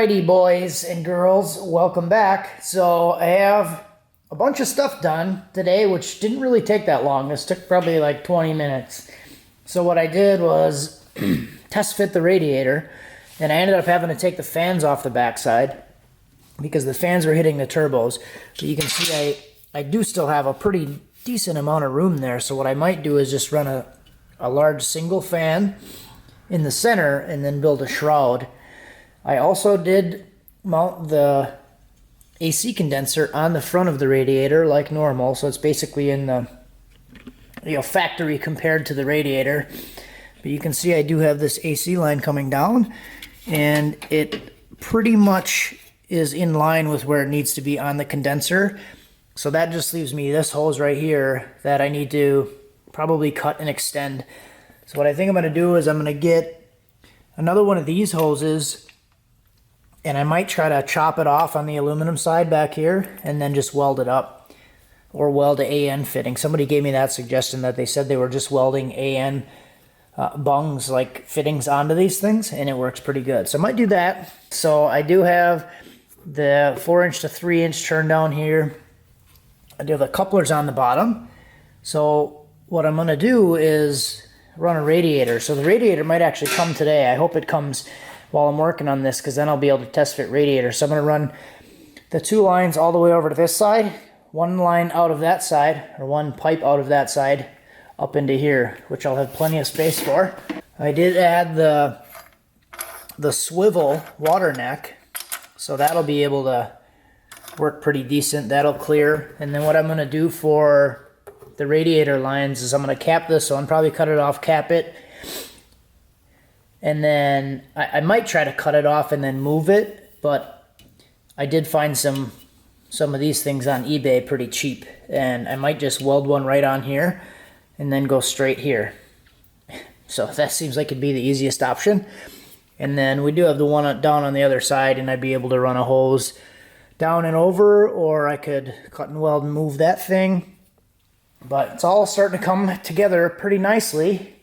Alrighty, boys and girls, welcome back. So I have a bunch of stuff done today, which didn't really take that long. This took probably like 20 minutes. So what I did was test fit the radiator, and I ended up having to take the fans off the backside because the fans were hitting the turbos. But you can see I do still have a pretty decent amount of room there. So what I might do is just run a large single fan in the center and then build a shroud. I also did mount the AC condenser on the front of the radiator like normal, so it's basically in the factory compared to the radiator. But you can see I do have this AC line coming down, and it pretty much is in line with where it needs to be on the condenser. So that just leaves me this hose right here that I need to probably cut and extend. So what I think I'm going to do is I'm going to get another one of these hoses, and I might try to chop it off on the aluminum side back here and then just weld it up, or weld a AN fitting. Somebody gave me that suggestion, that they said they were just welding AN bungs, like fittings, onto these things, and it works pretty good. So I might do that. So I do have the 4-inch to 3-inch turn down here. I do have the couplers on the bottom. So what I'm going to do is run a radiator. So the radiator might actually come today. I hope it comes while I'm working on this, because then I'll be able to test fit radiator. So I'm going to run the 2 lines all the way over to this side, 1 line out of that side, or 1 pipe out of that side up into here, which I'll have plenty of space for. I did add the swivel water neck, so that'll be able to work pretty decent. That'll clear. And then what I'm going to do for the radiator lines is I'm going to cap this on, probably cut it off, cap it, and then I might try to cut it off and then move it, but I did find some of these things on eBay pretty cheap, and I might just weld one right on here and then go straight here. So that seems like it'd be the easiest option. And then we do have the one down on the other side, and I'd be able to run a hose down and over, or I could cut and weld and move that thing. But it's all starting to come together pretty nicely.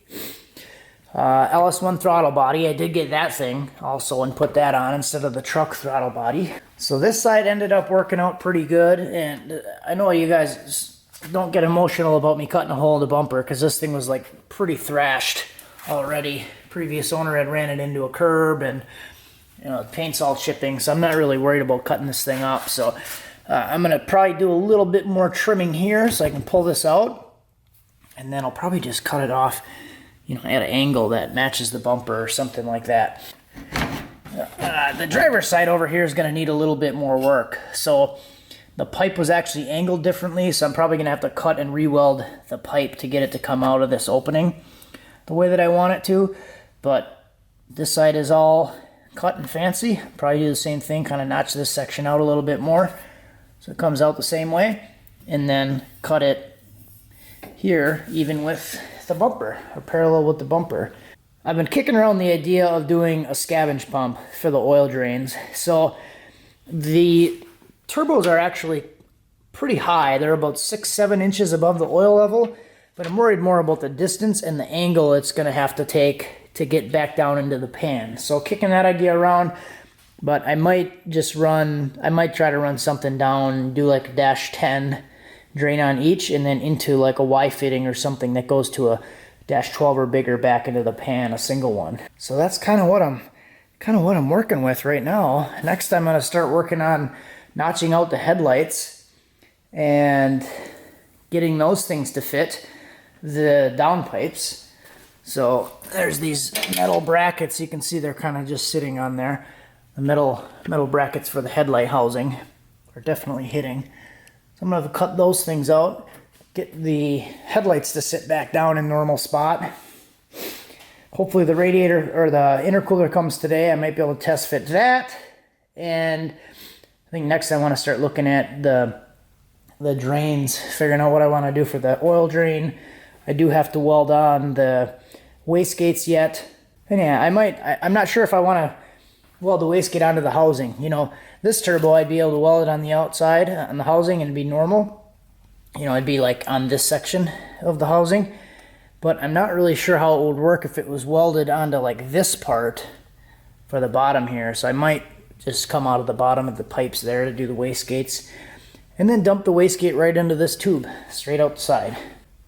LS1 throttle body, I did get that thing also and put that on instead of the truck throttle body. So this side ended up working out pretty good, and I know you guys don't get emotional about me cutting a hole in the bumper, because this thing was like pretty thrashed already. Previous owner had ran it into a curb, and the paint's all chipping, so I'm not really worried about cutting this thing up. So I'm going to probably do a little bit more trimming here so I can pull this out, and then I'll probably just cut it off at an angle that matches the bumper or something like that. The driver's side over here is going to need a little bit more work. So the pipe was actually angled differently, so I'm probably going to have to cut and re-weld the pipe to get it to come out of this opening the way that I want it to. But this side is all cut and fancy. Probably do the same thing, kind of notch this section out a little bit more so it comes out the same way, and then cut it here even with the bumper, or parallel with the bumper. I've been kicking around the idea of doing a scavenge pump for the oil drains. So the turbos are actually pretty high. They're about 6-7 inches above the oil level, but I'm worried more about the distance and the angle it's going to have to take to get back down into the pan. So kicking that idea around, but I might try to run something down, do like a -10 drain on each, and then into like a Y fitting or something that goes to a -12 or bigger back into the pan, a single one. So that's kind of what I'm working with right now. Next I'm going to start working on notching out the headlights and getting those things to fit the downpipes. So there's these metal brackets. You can see they're kind of just sitting on there. The metal brackets for the headlight housing are definitely hitting. So I'm going to cut those things out, get the headlights to sit back down in normal spot. Hopefully the radiator or the intercooler comes today. I might be able to test fit that. And I think next I want to start looking at the drains, figuring out what I want to do for the oil drain. I do have to weld on the wastegates yet. And yeah, I'm not sure if I want to weld the wastegate onto the housing. This turbo, I'd be able to weld it on the outside on the housing and it'd be normal. It'd be like on this section of the housing. But I'm not really sure how it would work if it was welded onto like this part for the bottom here. So I might just come out of the bottom of the pipes there to do the wastegates. And then dump the wastegate right into this tube, straight out the side.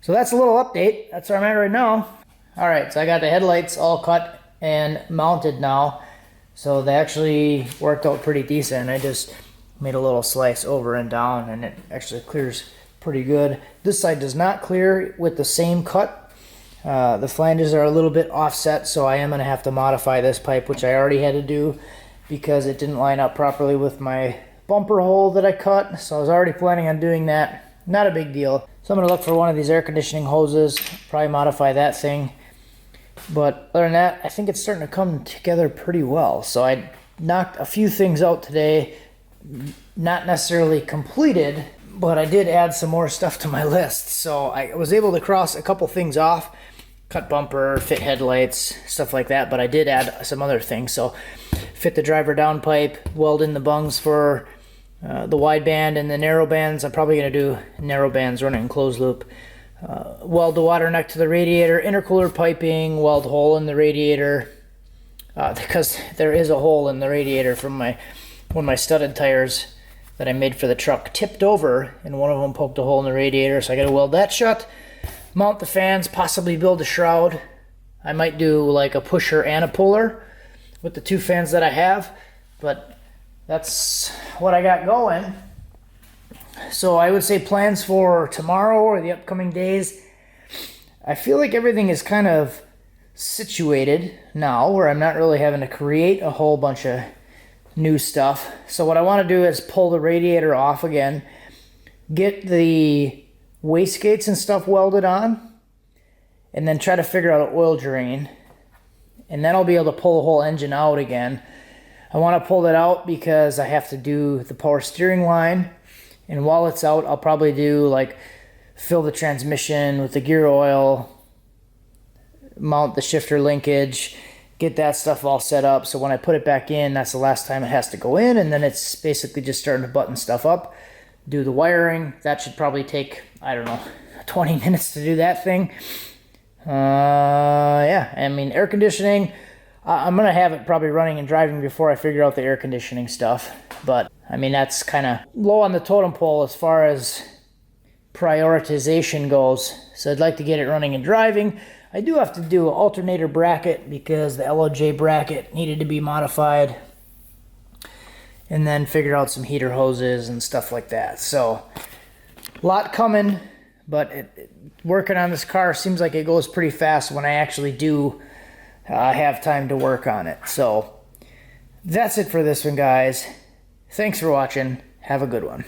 So that's a little update. That's where I'm at right now. All right, so I got the headlights all cut and mounted now. So they actually worked out pretty decent. I just made a little slice over and down, and it actually clears pretty good. This side does not clear with the same cut. The flanges are a little bit offset, so I am going to have to modify this pipe, which I already had to do because it didn't line up properly with my bumper hole that I cut. So I was already planning on doing that. Not a big deal. So I'm going to look for one of these air conditioning hoses, probably modify that thing. But other than that, I think it's starting to come together pretty well. So I knocked a few things out today, not necessarily completed, but I did add some more stuff to my list. So I was able to cross a couple things off, cut bumper, fit headlights, stuff like that, but I did add some other things. So fit the driver downpipe, weld in the bungs for the wide band and the narrow bands. I'm probably going to do narrow bands running in closed loop. Weld the water neck to the radiator, intercooler piping, weld hole in the radiator, because there is a hole in the radiator from one of my studded tires that I made for the truck tipped over, and one of them poked a hole in the radiator, so I got to weld that shut, mount the fans, possibly build a shroud. I might do like a pusher and a puller with the two fans that I have, but that's what I got going. So I would say plans for tomorrow or the upcoming days. I feel like everything is kind of situated now where I'm not really having to create a whole bunch of new stuff. So what I want to do is pull the radiator off again, get the wastegates and stuff welded on, and then try to figure out an oil drain. And then I'll be able to pull the whole engine out again. I want to pull that out because I have to do the power steering line. And while it's out, I'll probably do like fill the transmission with the gear oil, mount the shifter linkage, get that stuff all set up. So when I put it back in, that's the last time it has to go in. And then it's basically just starting to button stuff up, do the wiring. That should probably take, I don't know, 20 minutes to do that thing. Yeah, I mean, air conditioning, I'm going to have it probably running and driving before I figure out the air conditioning stuff. But, I mean, that's kind of low on the totem pole as far as prioritization goes. So I'd like to get it running and driving. I do have to do an alternator bracket because the LOJ bracket needed to be modified. And then figure out some heater hoses and stuff like that. So, a lot coming, but working on this car seems like it goes pretty fast when I actually do have time to work on it. So, that's it for this one, guys. Thanks for watching. Have a good one.